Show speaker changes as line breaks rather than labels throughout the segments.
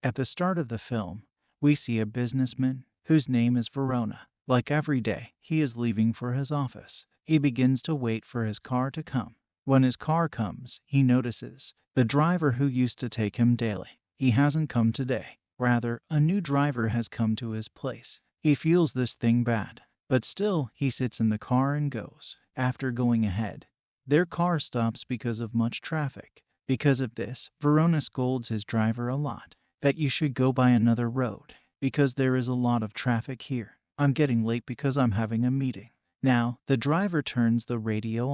At the start of the film, we see a businessman whose name is Verona. Like every day, he is leaving for his office. He begins to wait for his car to come. When his car comes, he notices the driver who used to take him daily. He hasn't come today. Rather, a new driver has come to his place. He feels this thing bad, but still, he sits in the car and goes. After going ahead, their car stops because of much traffic. Because of this, Verona scolds his driver a lot, that you should go by another road, because there is a lot of traffic here. I'm getting late because I'm having a meeting. Now, the driver turns the radio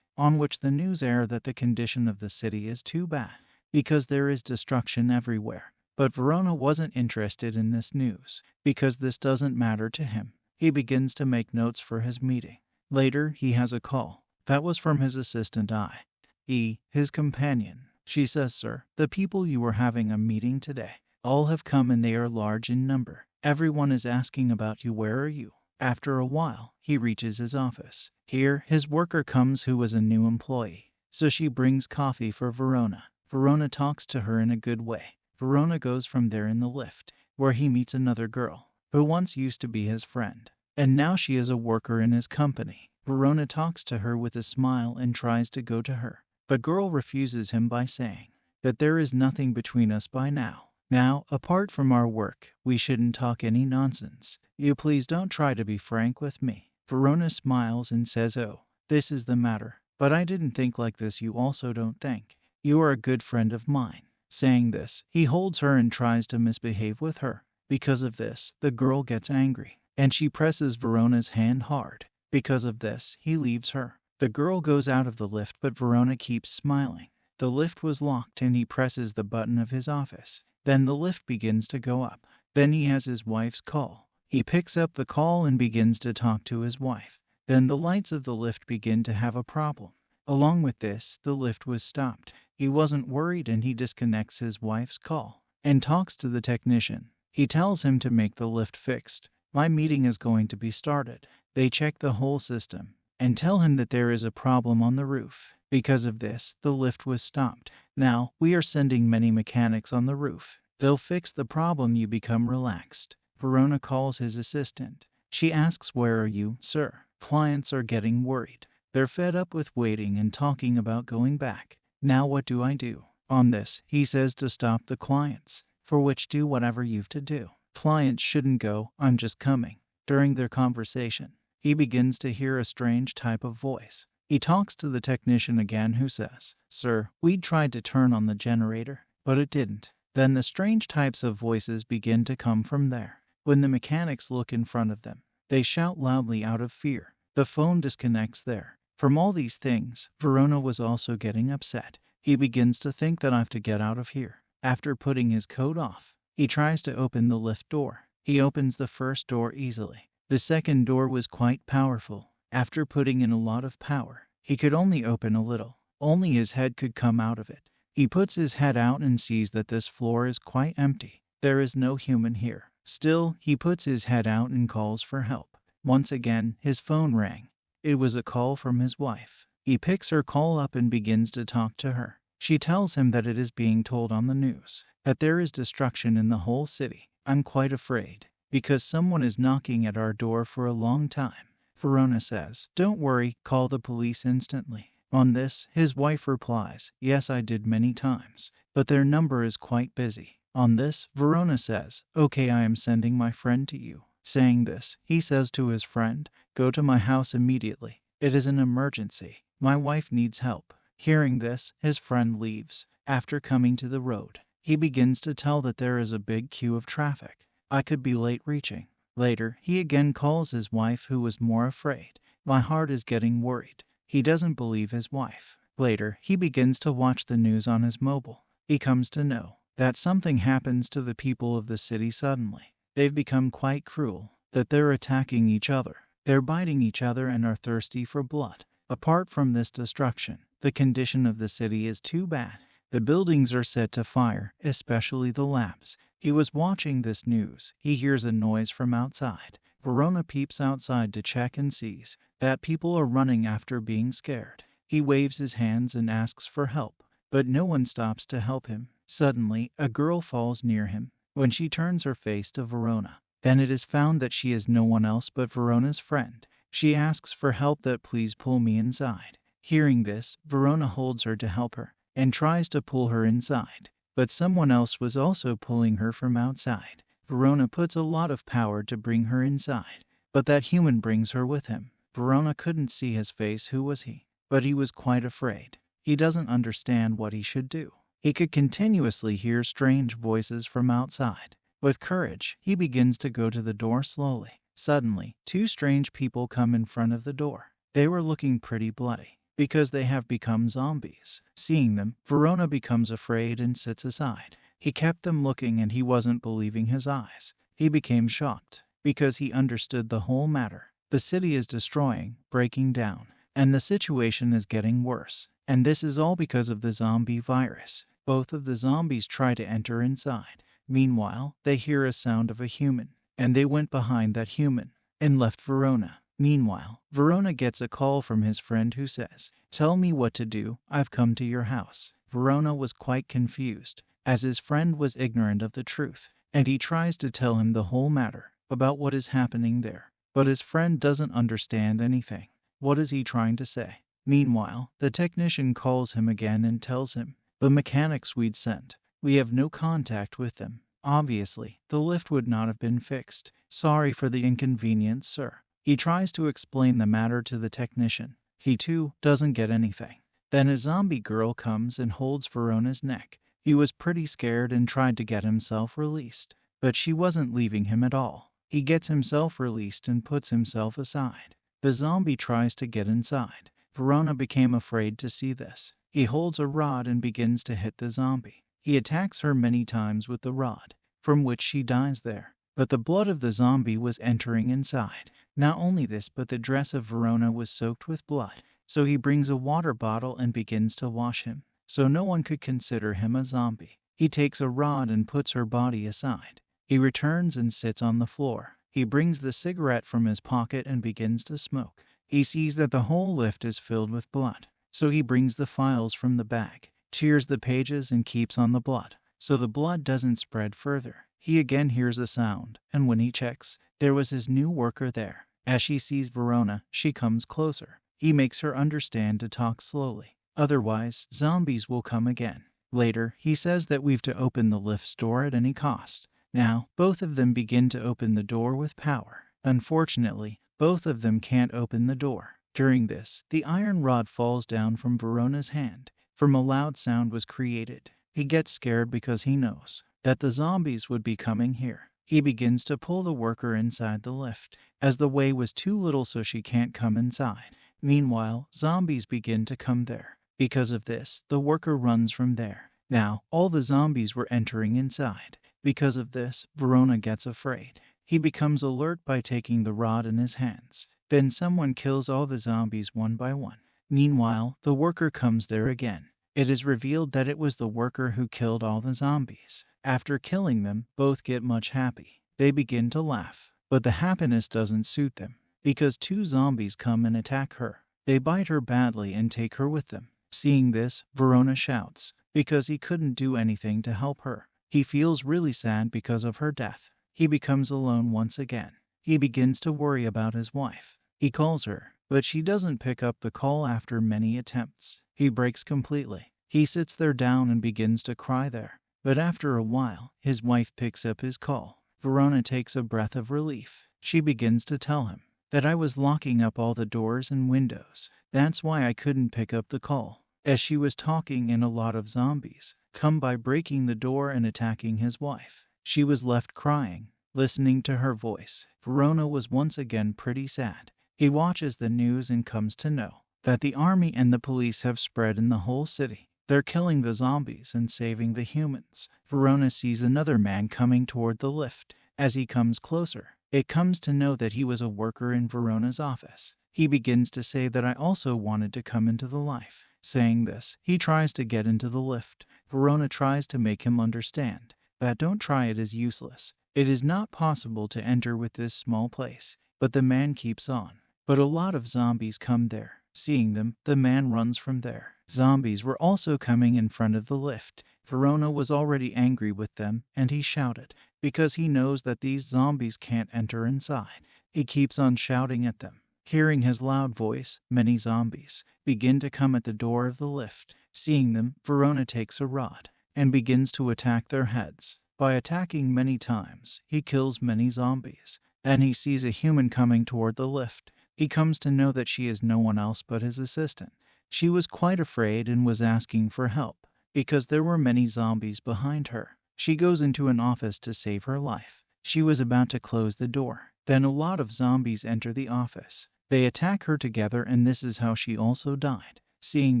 on which the news air that the condition of the city is too bad, because there is destruction everywhere. But Verona wasn't interested in this news, because this doesn't matter to him. He begins to make notes for his meeting. Later, he has a call. That was from his assistant i.e., his companion. She says, "Sir, the people you were having a meeting today, all have come and they are large in number. Everyone is asking about you. Where are you?" After a while, he reaches his office. Here, his worker comes who was a new employee. So she brings coffee for Verona. Verona talks to her in a good way. Verona goes from there in the lift, where he meets another girl, who once used to be his friend, and now she is a worker in his company. Verona talks to her with a smile and tries to go to her, but girl refuses him by saying that there is nothing between us by now. Now, apart from our work, we shouldn't talk any nonsense. You please don't try to be frank with me. Verona smiles and says, "Oh, this is the matter. But I didn't think like this. You also don't think. You are a good friend of mine." Saying this, he holds her and tries to misbehave with her. Because of this, the girl gets angry, and she presses Verona's hand hard. Because of this, he leaves her. The girl goes out of the lift, but Verona keeps smiling. The lift was locked and he presses the button of his office. Then the lift begins to go up. Then he has his wife's call. He picks up the call and begins to talk to his wife. Then the lights of the lift begin to have a problem. Along with this, the lift was stopped. He wasn't worried and he disconnects his wife's call and talks to the technician. He tells him to make the lift fixed. My meeting is going to be started. They check the whole system and tell him that there is a problem on the roof. Because of this, the lift was stopped. Now, we are sending many mechanics on the roof. They'll fix the problem. You become relaxed. Verona calls his assistant. She asks, "Where are you, sir?" Clients are getting worried. They're fed up with waiting and talking about going back. Now what do I do? On this, he says to stop the clients, for which do whatever you've to do. Clients shouldn't go, "I'm just coming." During their conversation, he begins to hear a strange type of voice. He talks to the technician again who says, "Sir, we tried to turn on the generator, but it didn't." Then the strange types of voices begin to come from there. When the mechanics look in front of them, they shout loudly out of fear. The phone disconnects there. From all these things, Verona was also getting upset. He begins to think that I have to get out of here. After putting his coat off, he tries to open the lift door. He opens the first door easily. The second door was quite powerful. After putting in a lot of power, he could only open a little. Only his head could come out of it. He puts his head out and sees that this floor is quite empty. There is no human here. Still, he puts his head out and calls for help. Once again, his phone rang. It was a call from his wife. He picks her call up and begins to talk to her. She tells him that it is being told on the news that there is destruction in the whole city. "I'm quite afraid, because someone is knocking at our door for a long time." Verona says, "Don't worry, call the police instantly." On this, his wife replies, "Yes, I did many times, but their number is quite busy." On this, Verona says, "Okay, I am sending my friend to you." Saying this, he says to his friend, "Go to my house immediately. It is an emergency. My wife needs help." Hearing this, his friend leaves. After coming to the road, he begins to tell that there is a big queue of traffic. "I could be late reaching." Later, he again calls his wife, who was more afraid. "My heart is getting worried." He doesn't believe his wife. Later, he begins to watch the news on his mobile. He comes to know that something happens to the people of the city suddenly. They've become quite cruel, that they're attacking each other. They're biting each other and are thirsty for blood. Apart from this destruction, the condition of the city is too bad. The buildings are set to fire, especially the labs. He was watching this news. He hears a noise from outside. Verona peeps outside to check and sees that people are running after being scared. He waves his hands and asks for help, but no one stops to help him. Suddenly, a girl falls near him. when she turns her face to Verona. Then it is found that she is no one else but Verona's friend. She asks for help, that please pull me inside. Hearing this, Verona holds her to help her and tries to pull her inside, but someone else was also pulling her from outside. Verona puts a lot of power to bring her inside, but that human brings her with him. Verona couldn't see his face. Who was he? But he was quite afraid. He doesn't understand what he should do. He could continuously hear strange voices from outside. With courage, he begins to go to the door slowly. Suddenly, two strange people come in front of the door. They were looking pretty bloody, because they have become zombies. Seeing them, Verona becomes afraid and sits aside. He kept them looking and he wasn't believing his eyes. He became shocked, because he understood the whole matter. The city is destroying, breaking down, and the situation is getting worse. And this is all because of the zombie virus. Both of the zombies try to enter inside. Meanwhile, they hear a sound of a human, and they went behind that human and left Verona. Meanwhile, Verona gets a call from his friend who says, "Tell me what to do, I've come to your house." Verona was quite confused, as his friend was ignorant of the truth, and he tries to tell him the whole matter about what is happening there. But his friend doesn't understand anything. What is he trying to say? Meanwhile, the technician calls him again and tells him, "The mechanics we'd sent, we have no contact with them. Obviously, the lift would not have been fixed. Sorry for the inconvenience, sir." He tries to explain the matter to the technician. He too doesn't get anything. Then a zombie girl comes and holds Verona's neck. He was pretty scared and tried to get himself released, but she wasn't leaving him at all. He gets himself released and puts himself aside. The zombie tries to get inside. Verona became afraid to see this. He holds a rod and begins to hit the zombie. He attacks her many times with the rod, from which she dies there. But the blood of the zombie was entering inside. Not only this, but the dress of Verona was soaked with blood. So he brings a water bottle and begins to wash him, so no one could consider him a zombie. He takes a rod and puts her body aside. He returns and sits on the floor. He brings the cigarette from his pocket and begins to smoke. He sees that the whole lift is filled with blood, so he brings the files from the bag, tears the pages and keeps on the blood, so the blood doesn't spread further. He again hears a sound, and when he checks, there was his new worker there. As she sees Verona, she comes closer. He makes her understand to talk slowly, otherwise zombies will come again. Later, he says that we've to open the lift's door at any cost. Now, both of them begin to open the door with power. Unfortunately, both of them can't open the door. During this, the iron rod falls down from Verona's hand. From a loud sound was created. He gets scared because he knows that the zombies would be coming here. He begins to pull the worker inside the lift, as the way was too little so she can't come inside. Meanwhile, zombies begin to come there. Because of this, the worker runs from there. Now, all the zombies were entering inside. Because of this, Verona gets afraid. He becomes alert by taking the rod in his hands. Then someone kills all the zombies one by one. Meanwhile, the worker comes there again. It is revealed that it was the worker who killed all the zombies. After killing them, both get much happy. They begin to laugh, but the happiness doesn't suit them, because two zombies come and attack her. They bite her badly and take her with them. Seeing this, Verona shouts, because he couldn't do anything to help her. He feels really sad because of her death. He becomes alone once again. He begins to worry about his wife. He calls her, but she doesn't pick up the call after many attempts. He breaks completely. He sits there down and begins to cry there. But after a while, his wife picks up his call. Verona takes a breath of relief. She begins to tell him that I was locking up all the doors and windows. That's why I couldn't pick up the call. As she was talking, and a lot of zombies come by breaking the door and attacking his wife. She was left crying, listening to her voice. Verona was once again pretty sad. He watches the news and comes to know that the army and the police have spread in the whole city. They're killing the zombies and saving the humans. Verona sees another man coming toward the lift. As he comes closer, it comes to know that he was a worker in Verona's office. He begins to say that I also wanted to come into the life. Saying this, he tries to get into the lift. Verona tries to make him understand that don't try, it is useless. It is not possible to enter with this small place. But the man keeps on. But a lot of zombies come there, Seeing them, the man runs from there. Zombies were also coming in front of the lift. Verona was already angry with them, and he shouted, because he knows that these zombies can't enter inside. He keeps on shouting at them. Hearing his loud voice, many zombies begin to come at the door of the lift. Seeing them, Verona takes a rod and begins to attack their heads. By attacking many times, he kills many zombies. Then he sees a human coming toward the lift. He comes to know that she is no one else but his assistant. She was quite afraid and was asking for help, because there were many zombies behind her. She goes into an office to save her life. She was about to close the door. Then a lot of zombies enter the office. They attack her together, and this is how she also died. Seeing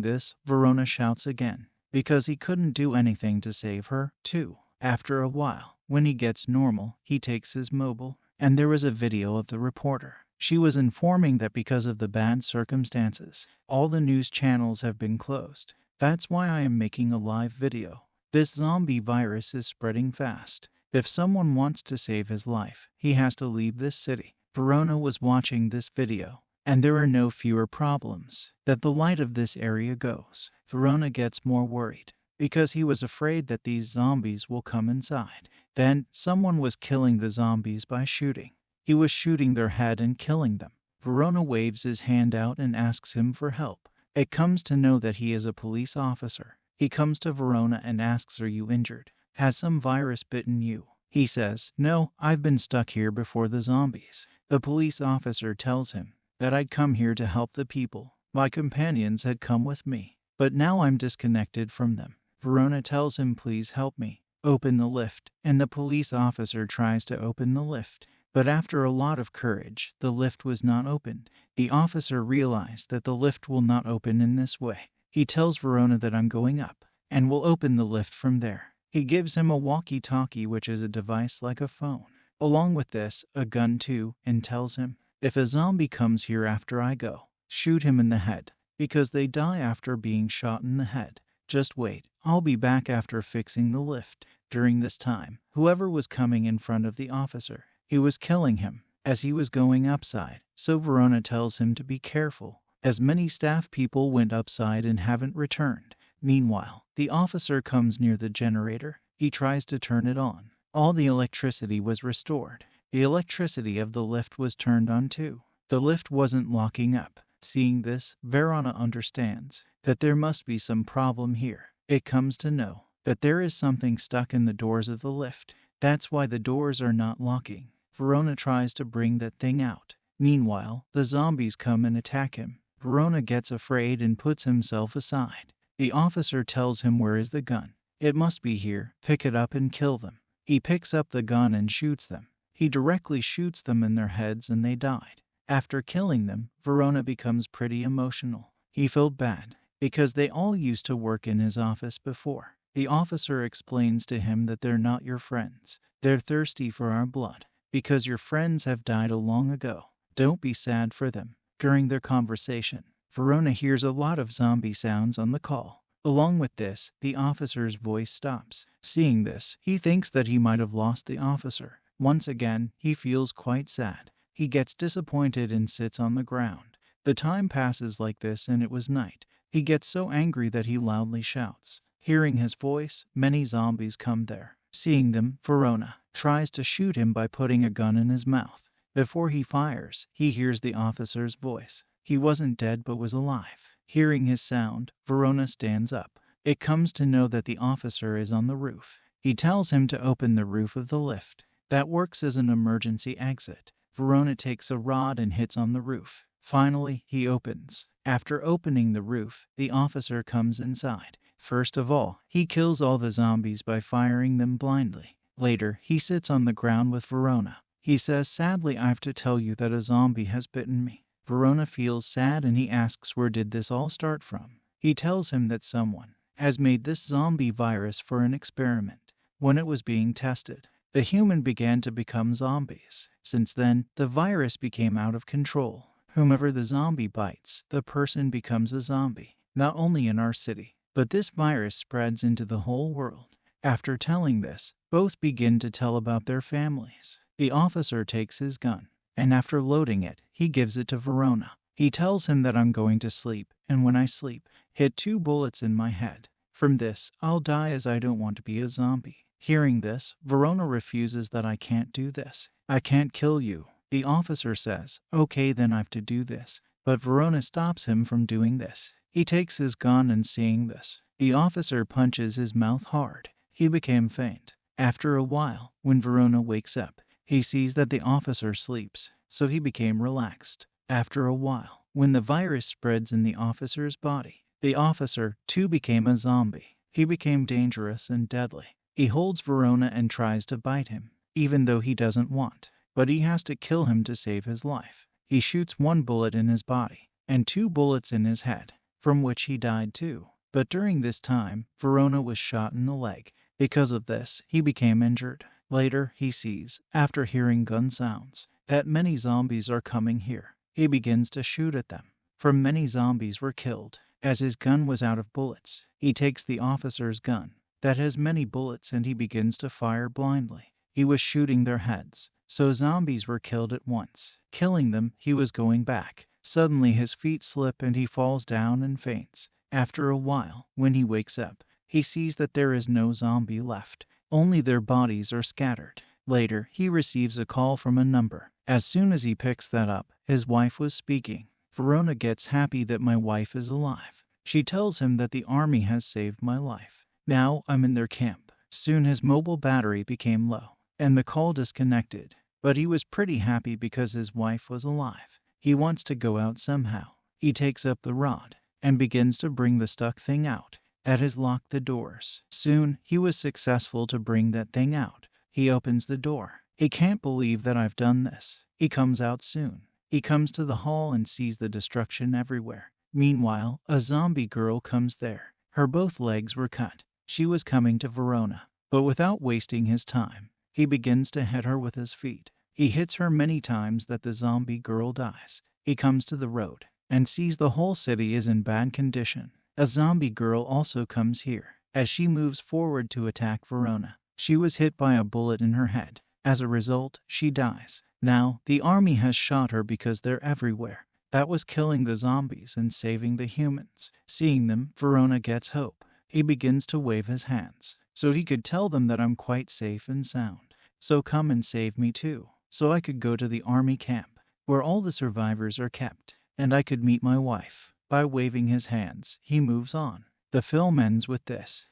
this, Verona shouts again, because he couldn't do anything to save her, too. After a while, when he gets normal, he takes his mobile, and there is a video of the reporter. She was informing that because of the bad circumstances, all the news channels have been closed. That's why I am making a live video. This zombie virus is spreading fast. If someone wants to save his life, he has to leave this city. Verona was watching this video, and there are no fewer problems that the light of this area goes. Verona gets more worried, because he was afraid that these zombies will come inside. Then, someone was killing the zombies by shooting. He was shooting their head and killing them. Verona waves his hand out and asks him for help. It comes to know that he is a police officer. He comes to Verona and asks, "Are you injured? Has some virus bitten you?" He says, "No, I've been stuck here before the zombies." The police officer tells him that I'd come here to help the people. My companions had come with me, but now I'm disconnected from them. Verona tells him, "Please help me. Open the lift." And the police officer tries to open the lift. But after a lot of courage, the lift was not opened. The officer realized that the lift will not open in this way. He tells Verona that I'm going up, and will open the lift from there. He gives him a walkie-talkie, which is a device like a phone. Along with this, a gun too, and tells him, if a zombie comes here after I go, shoot him in the head, because they die after being shot in the head. Just wait, I'll be back after fixing the lift. During this time, whoever was coming in front of the officer, he was killing him as he was going upside, so Verona tells him to be careful, as many staff people went upside and haven't returned. Meanwhile, the officer comes near the generator. He tries to turn it on. All the electricity was restored. The electricity of the lift was turned on too. The lift wasn't locking up. Seeing this, Verona understands that there must be some problem here. It comes to know that there is something stuck in the doors of the lift. That's why the doors are not locking. Verona tries to bring that thing out. Meanwhile, the zombies come and attack him. Verona gets afraid and puts himself aside. The officer tells him, "Where is the gun? It must be here. Pick it up and kill them." He picks up the gun and shoots them. He directly shoots them in their heads and they died. After killing them, Verona becomes pretty emotional. He felt bad, because they all used to work in his office before. The officer explains to him that they're not your friends. They're thirsty for our blood, because your friends have died long ago. Don't be sad for them. During their conversation, Verona hears a lot of zombie sounds on the call. Along with this, the officer's voice stops. Seeing this, he thinks that he might have lost the officer. Once again, he feels quite sad. He gets disappointed and sits on the ground. The time passes like this and it was night. He gets so angry that he loudly shouts. Hearing his voice, many zombies come there. Seeing them, Verona tries to shoot him by putting a gun in his mouth. Before he fires, he hears the officer's voice. He wasn't dead but was alive. Hearing his sound, Verona stands up. It comes to know that the officer is on the roof. He tells him to open the roof of the lift. That works as an emergency exit. Verona takes a rod and hits on the roof. Finally, he opens. After opening the roof, the officer comes inside. First of all, he kills all the zombies by firing them blindly. Later, he sits on the ground with Verona. He says, "Sadly, I have to tell you that a zombie has bitten me." Verona feels sad and he asks where did this all start from. He tells him that someone has made this zombie virus for an experiment. When it was being tested, the human began to become zombies. Since then, the virus became out of control. Whomever the zombie bites, the person becomes a zombie. Not only in our city, but this virus spreads into the whole world. After telling this, both begin to tell about their families. The officer takes his gun, and after loading it, he gives it to Verona. He tells him that I'm going to sleep, and when I sleep, hit 2 bullets in my head. From this, I'll die as I don't want to be a zombie. Hearing this, Verona refuses that I can't do this. I can't kill you. The officer says, okay, then I have to do this. But Verona stops him from doing this. He takes his gun, and seeing this, the officer punches his mouth hard. He became faint. After a while, when Verona wakes up, he sees that the officer sleeps, so he became relaxed. After a while, when the virus spreads in the officer's body, the officer too became a zombie. He became dangerous and deadly. He holds Verona and tries to bite him, even though he doesn't want, but he has to kill him to save his life. He shoots 1 bullet in his body and 2 bullets in his head, from which he died too. But during this time, Verona was shot in the leg. Because of this, he became injured. Later, he sees, after hearing gun sounds, that many zombies are coming here. He begins to shoot at them. From many zombies were killed. As his gun was out of bullets, he takes the officer's gun that has many bullets, and he begins to fire blindly. He was shooting their heads, so zombies were killed at once. Killing them, he was going back. Suddenly his feet slip and he falls down and faints. After a while, when he wakes up, he sees that there is no zombie left. Only their bodies are scattered. Later, he receives a call from a number. As soon as he picks that up, his wife was speaking. Verona gets happy that my wife is alive. She tells him that the army has saved my life. Now I'm in their camp. Soon his mobile battery became low, and the call disconnected. But he was pretty happy because his wife was alive. He wants to go out somehow. He takes up the rod and begins to bring the stuck thing out. That has locked the doors. Soon, he was successful to bring that thing out. He opens the door. He can't believe that I've done this. He comes out soon. He comes to the hall and sees the destruction everywhere. Meanwhile, a zombie girl comes there. Her both legs were cut. She was coming to Verona, but without wasting his time, he begins to hit her with his feet. He hits her many times that the zombie girl dies. He comes to the road and sees the whole city is in bad condition. A zombie girl also comes here. As she moves forward to attack Verona, she was hit by a bullet in her head. As a result, she dies. Now, the army has shot her because they're everywhere. That was killing the zombies and saving the humans. Seeing them, Verona gets hope. He begins to wave his hands, so he could tell them that I'm quite safe and sound. So come and save me too, so I could go to the army camp, where all the survivors are kept, and I could meet my wife. By waving his hands, he moves on. The film ends with this.